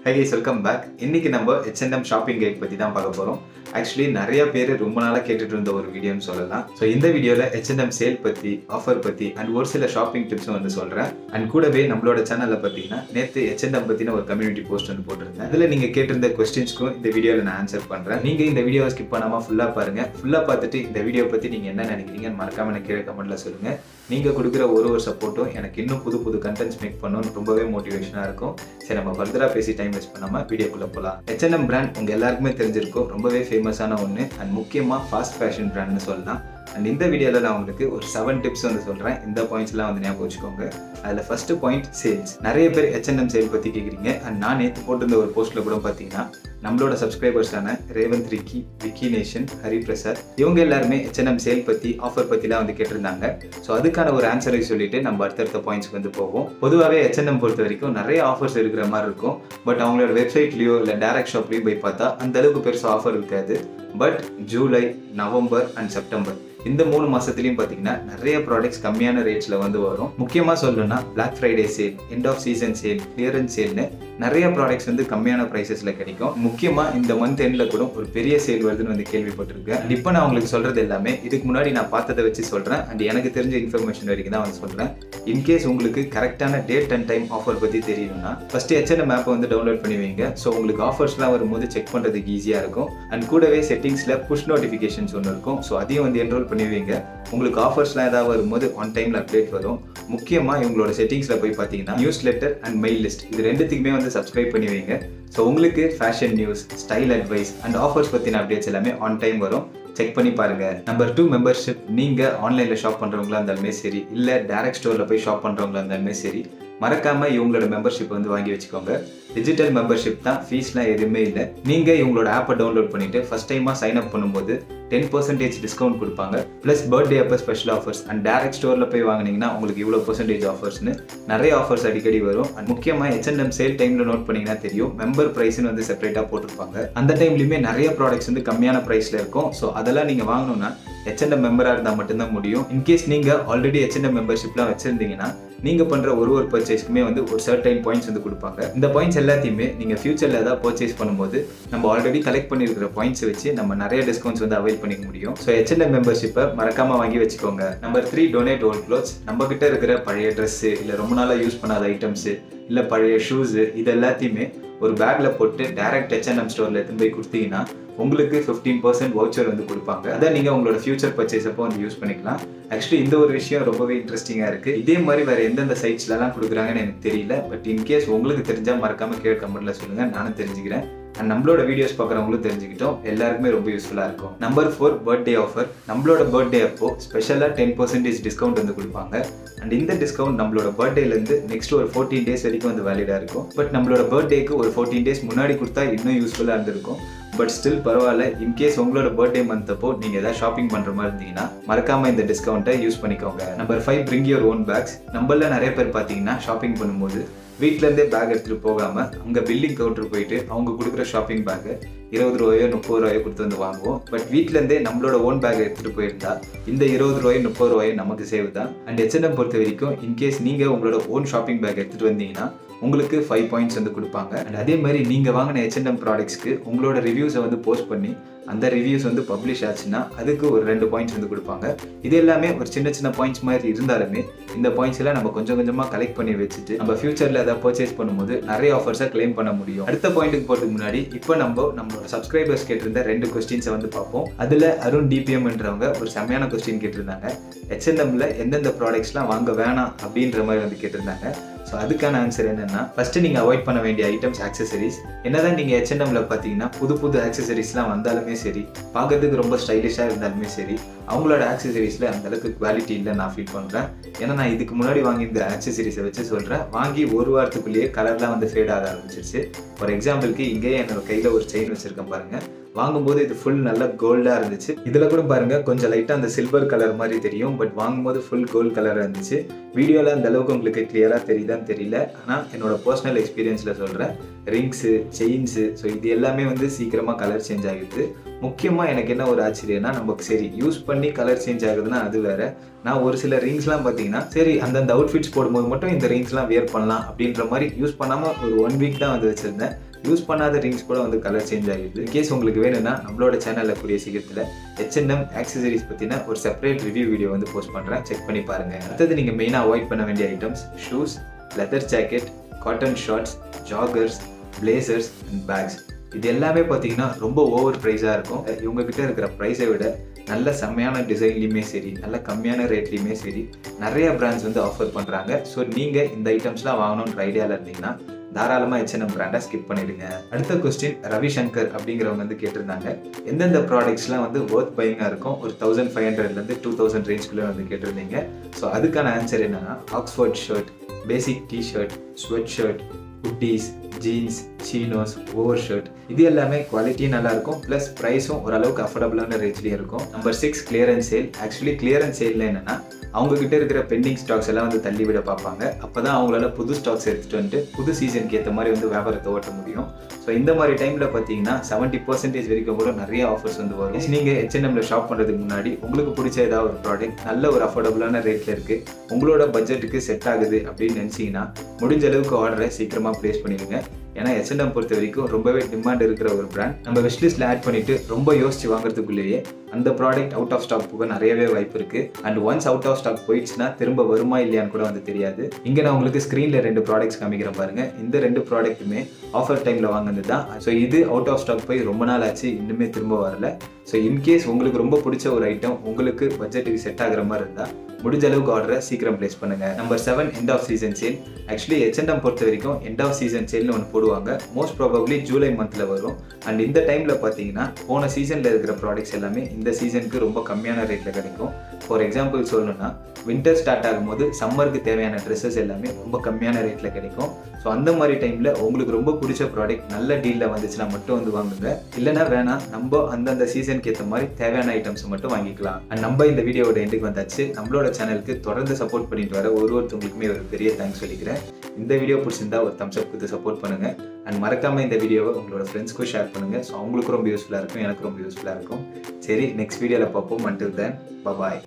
Hi guys, welcome back. இன்னைக்கு நம்ம H&M shopping guide பத்தி தான் பார்க்க போறோம். Actually நிறைய பேர் ரொம்ப நாளா கேட்டுட்டு இருந்த ஒரு வீடியோன்னு சொல்லலாம். சோ இந்த வீடியோல H&M சேல் பத்தி, ஆஃபர் பத்தி and ஒரு சில ஷாப்பிங் டிப்ஸும் வந்து சொல்றேன். and கூடவே நம்மளோட சேனல்ல பாத்தீங்கன்னா நேத்து H&M பத்தின ஒரு கம்யூனிட்டி போஸ்ட் வந்து போட்டுருந்தேன். அதுல நீங்க கேட்டிருந்த क्वेश्चंस्க்கும் இந்த வீடியோல நான் ஆன்சர் பண்றேன். நீங்க இந்த வீடியோவை ஸ்கிப் பண்ணாம ஃபுல்லா பாருங்க. ஃபுல்லா பார்த்துட்டு இந்த வீடியோ பத்தி நீங்க என்ன நினைக்கிறீங்கன்னு மறக்காம எனக்கு கீழ கமெண்ட்ல சொல்லுங்க. நீங்க கொடுக்குற ஒரு சப்போர்ட்டும் எனக்கு இன்னும் புது கண்டென்ட்ஸ் மேக் பண்ணனும் ரொம்பவே மோட்டிவேஷனா இருக்கும். சரி நம்ம ஃபர்தரா பேசி டைம் வேஸ்ட் பண்ணாம வீடியோக்குள்ள போலாம். H&M பிராண்ட் உங்க எல்லாருக்குமே தெரிஞ்சிருக்கும். ரொம்பவே ஃபேமஸான ஒன்னு and முக்கியமா ஃபாஸ்ட் ஃபேஷன் பிராண்ட்னு சொல்லலாம். and இந்த வீடியோல நான் உங்களுக்கு ஒரு 7 டிப்ஸ் வந்து சொல்றேன். இந்த பாயிண்ட்ஸ்லாம் வந்து ஞாபகம் வச்சுக்கோங்க. அதுல ஃபர்ஸ்ட் பாயிண்ட் சேல்ஸ். நிறைய பேர் H&M சேல் பத்தி கேக்குறீங்க. and நான் நேத்து போட்டிருந்த ஒரு போஸ்ட்ல கூட பாத்தீங்கன்னா நம்மளோட சப்ஸ்கிரைபர்ஸான ரேவந்த் ரிக்கி, விக்கி நேஷன், ஹரி பிரசாத் இவங்க எல்லாருமே H&M சேல் பத்தி ஆஃபர் பத்திலாம் வந்து கேட்டிருந்தாங்க. ஸோ அதுக்கான ஒரு ஆன்சரை சொல்லிட்டு நம்ம அடுத்தடுத்த பாயிண்ட்ஸ்க்கு வந்து போவோம். பொதுவாகவே H&M பொறுத்த வரைக்கும் நிறைய ஆஃபர்ஸ் இருக்கிற மாதிரி இருக்கும். பட் அவங்களோட வெப்சைட்லயோ இல்லை டைரக்ட் ஷாப்லயோ போய் பார்த்தா அந்த அளவுக்கு பெருசாக ஆஃபர் இருக்காது. But July, November and September இந்த 3 மாசத்துலயும் பாத்தீங்கன்னா நிறைய ப்ராடக்ட்ஸ் கம்மியான ரேட்ஸ்ல வந்து வரும். முக்கியமா சொல்லணும்னா Black Friday sale, end of season sale, clearance சேல்னு நிறைய ப்ராடக்ட்ஸ் வந்து கம்மியான பிரைசஸ்ல கிடைக்கும். முக்கியமா இந்த மந்த் எண்ட்ல கூட ஒரு பெரிய சேல் வருதுன்னு வந்து கேள்விப்பட்டிருக்கேன். இப்போ நான் உங்களுக்கு சொல்றது எல்லாமே இதுக்கு முன்னாடி நான் பார்த்ததை வச்சு சொல்றேன். அண்ட் எனக்கு தெரிஞ்ச இன்ஃபர்மேஷன் வரைக்கும் தான் வந்து சொல்றேன். இன்கேஸ் உங்களுக்கு கரெக்டான டேட் அண்ட் டைம் ஆஃபர் பத்தி தெரியணும்னா ஃபர்ஸ்ட் H&M ஆப்பை வந்து டவுன்லோட் பண்ணி வைங்க. ஸோ உங்களுக்கு ஆஃபர்ஸ்லாம் வரும்போது செக் பண்றதுக்கு ஈஸியா இருக்கும். அண்ட் கூடவே செட்டிங்ஸ்ல புஷ் நோட்டிஃபிகேஷன்ஸ் ஒன்று இருக்கும். ஸோ அதையும் வந்து என்ரோல் பண்ணுவீங்க. உங்களுக்கு ஆஃபர்ஸ்லாம் ஏதாவது வரும்போது ஆன் டைம்ல அப்டேட் வரும். முக்கியமா இவங்களோட செட்டிங்ஸ்ல போய் பார்த்தீங்கன்னா news letter and mail list இது ரெண்டுத்துக்குமே வந்து சப்ஸ்கிரைப் பண்ணி வைங்க. ஸோ உங்களுக்கு fashion news, style advice and offers பத்தின அப்டேட்ஸ் எல்லாமே ஆன் டைம் வரும். செக் பண்ணி பாருங்க. Number 2 membership. நீங்க ஆன்லைன்ல ஷாப் பண்றவங்களா இருந்தாலுமே சரி, இல்ல டைரக்ட் ஸ்டோர்ல போய் ஷாப் பண்றவங்களா இருந்தாலுமே சரி, மறக்காம இவங்களோட மெம்பர்ஷிப் வந்து வாங்கி வச்சுக்கோங்க. டிஜிட்டல் மெம்பர்ஷிப் தான், ஃபீஸ்லாம் எதுவுமே இல்லை. நீங்க இவங்களோட ஆப்பை டவுன்லோட் பண்ணிட்டு ஃபர்ஸ்ட் டைமா சைன் அப் பண்ணும்போது 10% டிஸ்கவுண்ட் கொடுப்பாங்க. பிளஸ் பர்த்டே அப்போ ஸ்பெஷல் ஆஃபர்ஸ் அண்ட் டைரக்ட் ஸ்டோர்ல போய் வாங்கினீங்கன்னா உங்களுக்கு இவ்வளோ % ஆஃபர்ஸ்னு நிறைய ஆஃபர்ஸ் அடிக்கடி வரும். அண்ட் முக்கியமா H&M சேல் டைம்ல நோட் பண்ணீங்கன்னா தெரியும், மெம்பர் பிரைஸ்னு வந்து செப்பரேட்டா போட்டிருப்பாங்க. அந்த டைம்லயுமே நிறைய ப்ராடக்ட்ஸ் வந்து கம்மியான பிரைஸ்ல இருக்கும். ஸோ அதெல்லாம் நீங்க வாங்கணும்னா H&M மெம்பரா இருந்தா மட்டும்தான் முடியும். இன்கேஸ் நீங்க ஆல்ரெடி H&M மெம்பர்ஷிப்லாம் வச்சிருந்தீங்கன்னா நீங்க பண்ற ஒரு பர்ச்சேஸ்க்குமே வந்து ஒரு சர்டைன் பாயிண்ட்ஸ் வந்து கொடுப்பாங்க. இந்த பாயிண்ட்ஸ் எல்லாத்தையுமே நீங்க ஃபியூச்சர்ல ஏதாவது பர்ச்சேஸ் பண்ணும்போது நம்ம ஆல்ரெடி கலெக்ட் பண்ணிருக்கிற பாயிண்ட்ஸ் வச்சு நம்ம நிறைய டிஸ்கவுண்ட்ஸ் வந்து அவைல் பண்ணிக்க முடியும். ஸோ H&M மெம்பர்ஷிப்பை மறக்காம வாங்கி வச்சுக்கோங்க. Number 3 donate old clothes. நம்ம கிட்ட இருக்கிற பழைய ட்ரெஸ், இல்ல ரொம்ப நாளா யூஸ் பண்ணாத ஐட்டம்ஸ், இல்ல பழைய ஷூஸ் இது எல்லாத்தையுமே ஒரு பேக்ல போட்டு டைரக்ட் H&M ஸ்டோர்ல எடுத்து போய் கொடுத்தீங்கன்னா உங்களுக்கு 15% வவுச்சர் வந்து கொடுப்பாங்க. அதை நீங்க உங்களோட ஃபியூச்சர் பர்ச்சேஸ் அப்போ வந்து யூஸ் பண்ணிக்கலாம். ஆக்சுவலி இந்த ஒரு விஷயம் ரொம்பவே இன்ட்ரெஸ்டிங்கா இருக்கு. இதே மாதிரி வேற எந்தெந்த சைட்ஸ்லாம் கொடுக்குறாங்கன்னு எனக்கு தெரியல. பட் இன்கேஸ் உங்களுக்கு தெரிஞ்சா மறக்காம கீழே கமெண்ட்ல சொல்லுங்க, நானும் தெரிஞ்சுக்கிறேன். அண்ட் நம்மளோட வீடியோஸ் பார்க்குறவங்களும் தெரிஞ்சுக்கிட்டோம், எல்லாருக்குமே ரொம்ப யூஸ்ஃபுல்லாக இருக்கும். Number 4 birthday offer. நம்மளோட பர்த்டே அப்போ ஸ்பெஷலாக 10% டிஸ்கவுண்ட் வந்து கொடுப்பாங்க. அண்ட் இந்த டிஸ்கவுண்ட் நம்மளோட பர்த்டேலேருந்து நெக்ஸ்ட் ஒரு 14 டேஸ் வரைக்கும் வந்து வேலிடாக இருக்கும். பட் நம்மளோட பர்த்டேக்கு ஒரு 14 டேஸ் முன்னாடி கொடுத்தா இன்னும் யூஸ்ஃபுல்லாக இருந்திருக்கும். பட் ஸ்டில் பரவாயில்ல. இன்கேஸ் உங்களோட பர்த்டே மந்த் அப்போ நீங்க ஏதாவது ஷாப்பிங் பண்ற மாதிரி இருந்தீங்கன்னா மறக்காம இந்த டிஸ்கவுண்ட்டை யூஸ் பண்ணிக்கோங்க. Number 5 bring your own bags. நம்மள நிறைய பேர் பார்த்தீங்கன்னா ஷாப்பிங் பண்ணும்போது வீட்ல இருந்தே பேக் எடுத்துட்டு போகாம அங்க பில்லிங் கவுண்டர் போயிட்டு அவங்க கொடுக்குற ஷாப்பிங் பேக்கை 20 ரூபாயோ 30 ரூபாயோ கொடுத்து வந்து வாங்குவோம். பட் வீட்ல இருந்தே நம்மளோட ஓன் பேக் எடுத்துட்டு போயிருந்தா இந்த 20 ரூபாயோ 30 ரூபாயோ நமக்கு சேவ் தான். அண்ட் H&M பொறுத்த வரைக்கும் இன்கேஸ் நீங்க உங்களோட ஓன் ஷாப்பிங் பேக் எடுத்துட்டு வந்தீங்கன்னா உங்களுக்கு 5 பாயிண்ட்ஸ் வந்து கொடுப்பாங்க. அண்ட் அதே மாதிரி நீங்க வாங்கின H&M ப்ராடக்ட்ஸ்க்கு உங்களோட ரிவ்யூஸை வந்து போஸ்ட் பண்ணி அந்த ரிவ்யூஸ் வந்து பப்ளிஷ் ஆச்சுன்னா அதுக்கு ஒரு 2 பாயிண்ட்ஸ் வந்து கொடுப்பாங்க. இது எல்லாமே ஒரு சின்ன பாயிண்ட்ஸ் மாதிரி இருந்தாலுமே இந்த பாயிண்ட்ஸ் எல்லாம் நம்ம கொஞ்சம் கொஞ்சமா கலெக்ட் பண்ணி வச்சுட்டு நம்ம ஃபியூச்சர்ல ஏதாவது பர்ச்சேஸ் பண்ணும்போது நிறைய ஆஃபர்ஸை கிளைம் பண்ண முடியும். அடுத்த பாயிண்ட்டுக்கு போறதுக்கு முன்னாடி இப்போ நம்மளோட சப்ஸ்கிரைபர்ஸ் கேட்டிருந்த 2 கொஸ்டின்ஸை வந்து பார்ப்போம். அதுல அருண் DPMன்றவங்க ஒரு செம்மையான கொஸ்டின் கேட்டிருந்தாங்க. H&Mல எந்தெந்த ப்ராடக்ட்ஸ்லாம் வாங்க வேணாம் அப்படின்ற மாதிரி வந்து கேட்டிருந்தாங்க. ஸோ அதுக்கான ஆன்சர் என்னன்னா, ஃபர்ஸ்ட் நீங்க அவாய்ட் பண்ண வேண்டிய ஐட்டம்ஸ் ஆக்சசரிஸ். என்னதான் நீங்க H&Mல பார்த்தீங்கன்னா புது ஆக்சசரிஸ்லாம் வந்தாலுமே சரி, பார்க்கறதுக்கு ரொம்ப ஸ்டைலிஷா இருந்தாலுமே சரி, அவங்களோட ஆக்சசரிஸ்ல அந்த அளவுக்கு குவாலிட்டி இல்லை நான் ஃபீல் பண்றேன். ஏன்னா நான் இதுக்கு முன்னாடி வாங்கி இந்த ஆக்சசரிஸை வச்சு சொல்றேன். வாங்கி ஒரு வாரத்துக்குள்ளேயே கலர்லாம் வந்து ஃபேட் ஆக ஆரம்பிச்சிருச்சு. ஃபார் எக்ஸாம்பிளுக்கு இங்கேயே என்னோட கையில ஒரு செயின் வச்சிருக்கேன் பாருங்க. வாங்கும்போது இது ஃபுல் நல்ல கோல்டா இருந்துச்சு. இதுல கூட பாருங்க கொஞ்சம் லைட்டா அந்த சில்வர் கலர் மாதிரி தெரியும். பட் வாங்கும்போது ஃபுல் கோல்ட் கலரா இருந்துச்சு. வீடியோல அந்த அளவுக்கு உங்களுக்கு கிளியரா தெரியுதான்னு தெரியல. ஆனா என்னோட பர்சனல் எக்ஸ்பீரியன்ஸ்ல சொல்றேன், ரிங்ஸு, செயின்ஸு, ஸோ இது எல்லாமே வந்து சீக்கிரமா கலர் சேஞ்ச் ஆகிடுது. முக்கியமா எனக்கு என்ன ஒரு ஆச்சரியம்னா, நமக்கு சரி யூஸ் பண்ணி கலர் சேஞ்ச் ஆகுதுன்னா அது வேற, நான் ஒரு சில ரிங்ஸ்லாம் பார்த்தீங்கன்னா சரி அந்தந்த அவுட்ஃபிட்ஸ் போடும்போது மட்டும் இந்த ரிங்ஸ்லாம் வியர் பண்ணலாம் அப்படின்ற மாதிரி யூஸ் பண்ணாமல் ஒரு 1 வீக் தான் வந்து வச்சுருந்தேன். யூஸ் பண்ணாத ரிங்ஸ் கூட வந்து கலர் சேஞ்ச் ஆகிடுது. இன்கேஸ் உங்களுக்கு வேணும்னா நம்மளோட சேனலில் கூடிய சீக்கிரத்தில் H&M ஆக்சசரிஸ் பற்றின ஒரு செப்பரேட் ரிவ்யூ வீடியோ வந்து போஸ்ட் பண்ணுறேன், செக் பண்ணி பாருங்கள். அடுத்தது நீங்கள் மெயினாக அவாய்ட் பண்ண வேண்டிய items shoes, leather jacket, cotton shorts, joggers, blazers and bags. இது எல்லாமே பார்த்தீங்கன்னா ரொம்ப ஓவர் ப்ரைஸாக இருக்கும். இவங்ககிட்ட இருக்கிற ப்ரைஸை விட நல்ல செம்மையான டிசைன்லையுமே சரி, நல்ல கம்மியான ரேட்லையுமே சரி நிறைய பிராண்ட்ஸ் வந்து ஆஃபர் பண்ணுறாங்க. ஸோ நீங்கள் இந்த ஐட்டம்ஸ்லாம் வாங்கணுன்ற ஐடியாவில் இருந்தீங்கன்னா தாராளமாக H&M பிராண்டை ஸ்கிப் பண்ணிடுங்க. அடுத்த கொஸ்டின் ரவிசங்கர் அப்படிங்கிறவங்க வந்து கேட்டிருந்தாங்க, எந்தெந்த ப்ராடக்ட்ஸ்லாம் வந்து ஒர்த் பையிங்காக இருக்கும், ஒரு 1500லேருந்து 2000 ரேஞ்சுக்குள்ளே வந்து கேட்டிருந்தீங்க. ஸோ அதுக்கான ஆன்சர் என்னன்னா ஆக்ஸ்ஃபோர்ட் ஷர்ட், பேசிக் டிஷர்ட், ஸ்வெட் ஷர்ட், குட்டீஸ், ஜீன்ஸ், சீனோஸ், ஓவர் ஷர்ட், இது எல்லாமே குவாலிட்டியும் நல்லாயிருக்கும், ப்ளஸ் ப்ரைஸும் ஓரளவுக்கு அஃபோர்டபுளான ரேட்லேயும் இருக்கும். Number 6 clearance sale. Actually clearance சேலில் என்னென்னா அவங்ககிட்ட இருக்கிற பெண்டிங் ஸ்டாக்ஸ் எல்லாம் வந்து தள்ளி விட பார்ப்பாங்க. அப்போ தான் அவங்களால புது ஸ்டாக்ஸ் எடுத்துகிட்டு வந்துட்டு புது சீசனுக்கு ஏற்ற மாதிரி வந்து வியாபாரத்தை ஓட்ட முடியும். ஸோ இந்த மாதிரி டைமில் பார்த்தீங்கன்னா 70% வரைக்கும் கூட நிறைய ஆஃபர்ஸ் வந்து வரும். நீங்கள் H&Mல ஷாப் பண்ணுறதுக்கு முன்னாடி உங்களுக்கு பிடிச்ச ஏதாவது ஒரு ப்ராடக்ட் நல்ல ஒரு அஃபோர்டபுளான ரேட்டில் இருக்குது, உங்களோட பட்ஜெட்டுக்கு செட் ஆகுது அப்படின்னு நினச்சிங்கன்னா முடிஞ்ச அளவுக்கு ஆர்டரை சீக்கிரமாக ப்ளேஸ் பண்ணிடுங்க. ஏன்னா H&M பொறுத்த வரைக்கும் ரொம்பவே டிமாண்ட் இருக்கிற ஒரு பிராண்ட். நம்ம விஷ்லிஸ்ட்டில் ஆட் பண்ணிவிட்டு ரொம்ப யோசிச்சு வாங்குறதுக்குள்ளேயே அந்த ப்ராடக்ட் அவுட் ஆஃப் ஸ்டாக் போக நிறையவே வாய்ப்பு இருக்குது. And once out of stock போயிடுச்சுன்னா திரும்ப வருமா இல்லையான்னு கூட வந்து தெரியாது. இங்கே நான் உங்களுக்கு ஸ்க்ரீனில் 2 ப்ராடக்ட்ஸ் காமிக்கிறேன் பாருங்கள். இந்த 2 ப்ராடக்ட்டுமே ஆஃபர் டைமில் வாங்கினது தான். ஸோ இது அவுட் ஆஃப் ஸ்டாக் போய் ரொம்ப நாள் ஆச்சு, இன்னுமே திரும்ப வரல. ஸோ இன்கேஸ் உங்களுக்கு ரொம்ப பிடிச்ச ஒரு ஐட்டம் உங்களுக்கு பட்ஜெட்டுக்கு செட் ஆகிற மாதிரி இருந்தால் முடிஞ்ச அளவுக்கு ஆர்டரை சீக்கிரம் ப்ளேஸ் பண்ணுங்கள். Number 7 end of season sale. Actually H&M பொறுத்த வரைக்கும் எண்ட் ஆஃப் சீசன் சேல்னு ஒன்று போடுவாங்க. மோஸ்ட் ப்ராபப்ளி ஜூலை மந்தில் வரும். அண்ட் இந்த டைமில் பார்த்தீங்கன்னா போன சீசனில் இருக்கிற ப்ராடக்ட்ஸ் எல்லாமே இந்த சீசனுக்கு ரொம்ப கம்மியான ரேட்டில் கிடைக்கும். ஃபார் எக்ஸாம்பிள் சொல்லணும்னா வின்டர் ஸ்டார்ட் ஆகும்போது சம்மருக்கு தேவையான ட்ரெஸ்ஸஸ் எல்லாமே ரொம்ப கம்மியான ரேட்டில் கிடைக்கும். ஸோ அந்த மாதிரி டைமில் உங்களுக்கு ரொம்ப பிடிச்ச ப்ராடக்ட் நல்ல டீலில் வந்துச்சுன்னா மட்டும் வந்து வாங்குங்க. இல்லைனா வேணாம், நம்ம அந்தந்த சீசனுக்கு ஏற்ற மாதிரி தேவையான ஐட்டம்ஸை மட்டும் வாங்கிக்கலாம். அண்ட் நம்ம இந்த வீடியோவோட எண்டுக்கு வந்தாச்சு. நம்மளோட சேனலுக்கு தொடர்ந்து சப்போர்ட் பண்ணிட்டு வர ஒருத்தவங்களுக்குமே ஒரு பெரிய தேங்க்ஸ் சொல்லிக்கிறேன். இந்த வீடியோ பிடிச்சிருந்தா ஒரு தம்ஸ் அப் கொடுத்து சப்போர்ட் பண்ணுங்கள். அண்ட் மறக்காமல் இந்த வீடியோவை உங்களோட ஃப்ரெண்ட்ஸ்க்கும் ஷேர் பண்ணுங்கள். ஸோ அவங்களுக்கு ரொம்ப யூஸ்ஃபுல்லாக இருக்கும், எனக்கு ரொம்ப யூஸ்ஃபுல்லாக இருக்கும். சரி, நெக்ஸ்ட் வீடியோவில் பார்ப்போம். until then, bye bye.